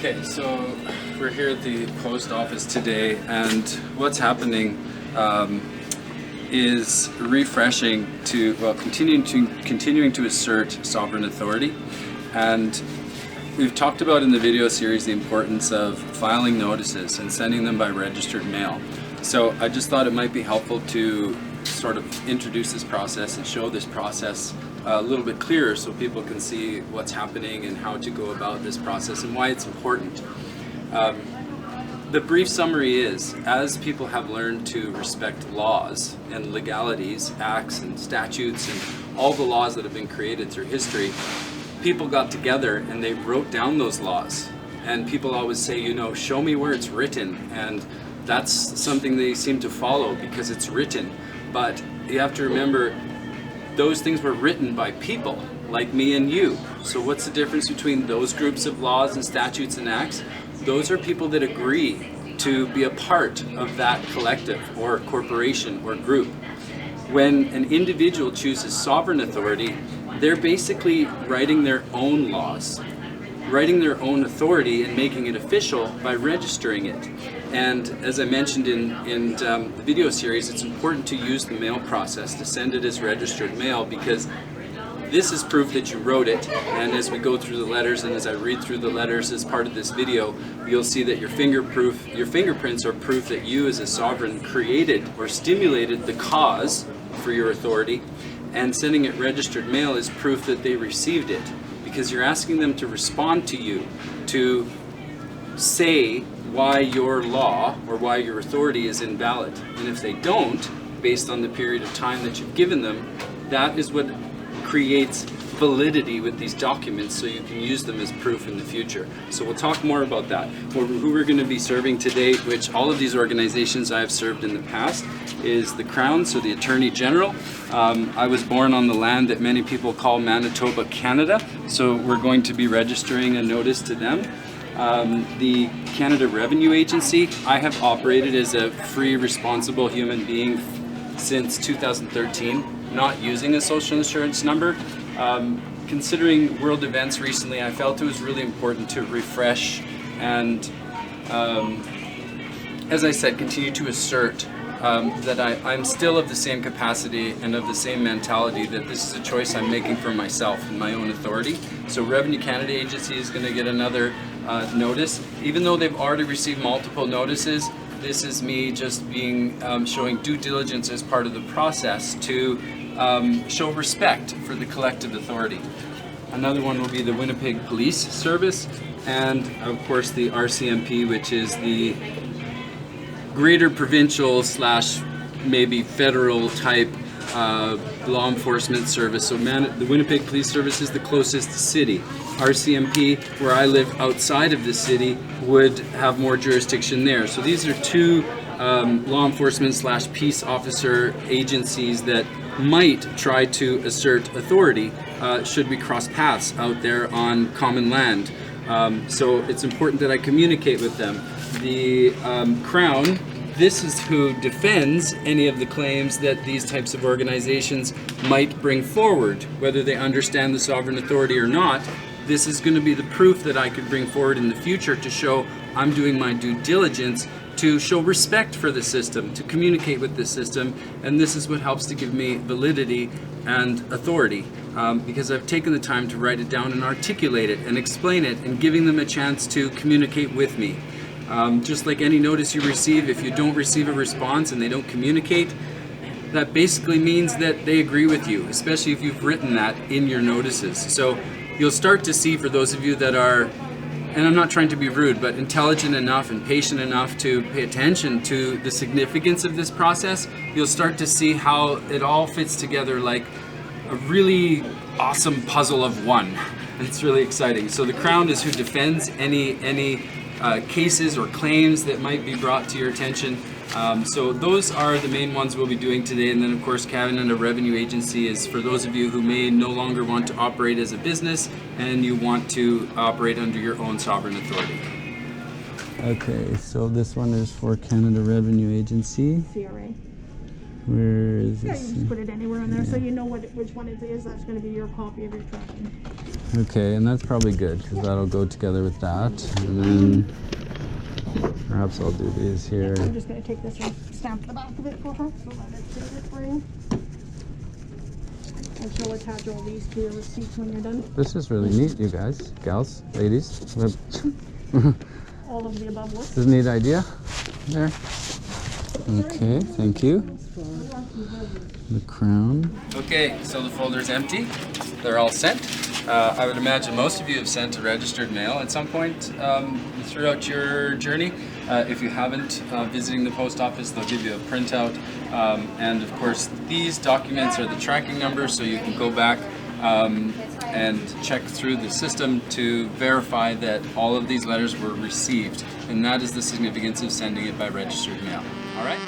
Okay, so we're here at the post office today, and what's happening is refreshing to, well, continuing to assert sovereign authority. And we've talked about in the video series the importance of filing notices and sending them by registered mail. So I just thought it might be helpful to sort of introduce this process and show this process a little bit clearer so people can see what's happening and how to go about this process and why it's important. The brief summary is, as people have learned to respect laws and legalities, acts and statutes and all the laws that have been created through history, people got together and they wrote down those laws. And people always say, you know, show me where it's written, and that's something they seem to follow because it's written. But you have to remember, those things were written by people like me and you. So what's the difference between those groups of laws and statutes and acts? Those are people that agree to be a part of that collective or corporation or group. When an individual chooses sovereign authority, they're basically writing their own laws, writing their own authority and making it official by registering it. And as I mentioned in the video series, it's important to use the mail process, to send it as registered mail, because this is proof that you wrote it. And as we go through the letters and as I read through the letters as part of this video, you'll see that your fingerprints are proof that you as a sovereign created or stimulated the cause for your authority. And sending it registered mail is proof that they received it, because you're asking them to respond to you, to say why your law or why your authority is invalid. And if they don't, based on the period of time that you've given them, that is what creates validity with these documents, so you can use them as proof in the future. So we'll talk more about that. Who we're going to be serving today, which all of these organizations I have served in the past, is the Crown, so the Attorney General. I was born on the land that many people call Manitoba, Canada, so we're going to be registering a notice to them. The Canada Revenue Agency, I have operated as a free, responsible human being since 2013, not using a social insurance number. Considering world events recently, I felt it was really important to refresh and, as I said, continue to assert that I'm still of the same capacity and of the same mentality, that this is a choice I'm making for myself and my own authority. So Revenue Canada Agency is going to get another notice. Even though they've already received multiple notices, this is me just being showing due diligence as part of the process to show respect for the collective authority. Another one will be the Winnipeg Police Service, and of course the RCMP, which is the greater provincial / maybe federal type law enforcement service. So the Winnipeg Police Service is the closest city. RCMP, where I live outside of the city, would have more jurisdiction there. So these are two law enforcement / peace officer agencies that might try to assert authority should we cross paths out there on common land. So it's important that I communicate with them. The Crown, this is who defends any of the claims that these types of organizations might bring forward, whether they understand the sovereign authority or not. This is going to be the proof that I could bring forward in the future to show I'm doing my due diligence to show respect for the system, to communicate with the system, and this is what helps to give me validity and authority, because I've taken the time to write it down and articulate it and explain it and giving them a chance to communicate with me. Just like any notice you receive, if you don't receive a response and they don't communicate, that basically means that they agree with you, especially if you've written that in your notices. So you'll start to see, for those of you that are, and I'm not trying to be rude, but intelligent enough and patient enough to pay attention to the significance of this process, you'll start to see how it all fits together like a really awesome puzzle of one. It's really exciting. So the Crown is who defends any cases or claims that might be brought to your attention. So those are the main ones we'll be doing today. And then of course Canada Revenue Agency is for those of you who may no longer want to operate as a business and you want to operate under your own sovereign authority. Okay, so this one is for Canada Revenue Agency. CRA. Where is this? Yeah, you just put it anywhere on there, so you know which one it is. That's going to be your copy of your tracking. Okay, and that's probably good because that'll go together with that. And then perhaps I'll do these here. I'm just going to take this and stamp the back of it for her so that it's in the frame. And she'll attach all these to your receipts when you're done. This is really neat, you guys, gals, ladies. All of the above work. This is a neat idea. There. Okay, thank you. The crown. Okay, so the folder's empty. They're all sent. I would imagine most of you have sent a registered mail at some point throughout your journey. If you haven't, visiting the post office, they'll give you a printout. And of course, these documents are the tracking numbers, so you can go back and check through the system to verify that all of these letters were received. And that is the significance of sending it by registered mail. All right?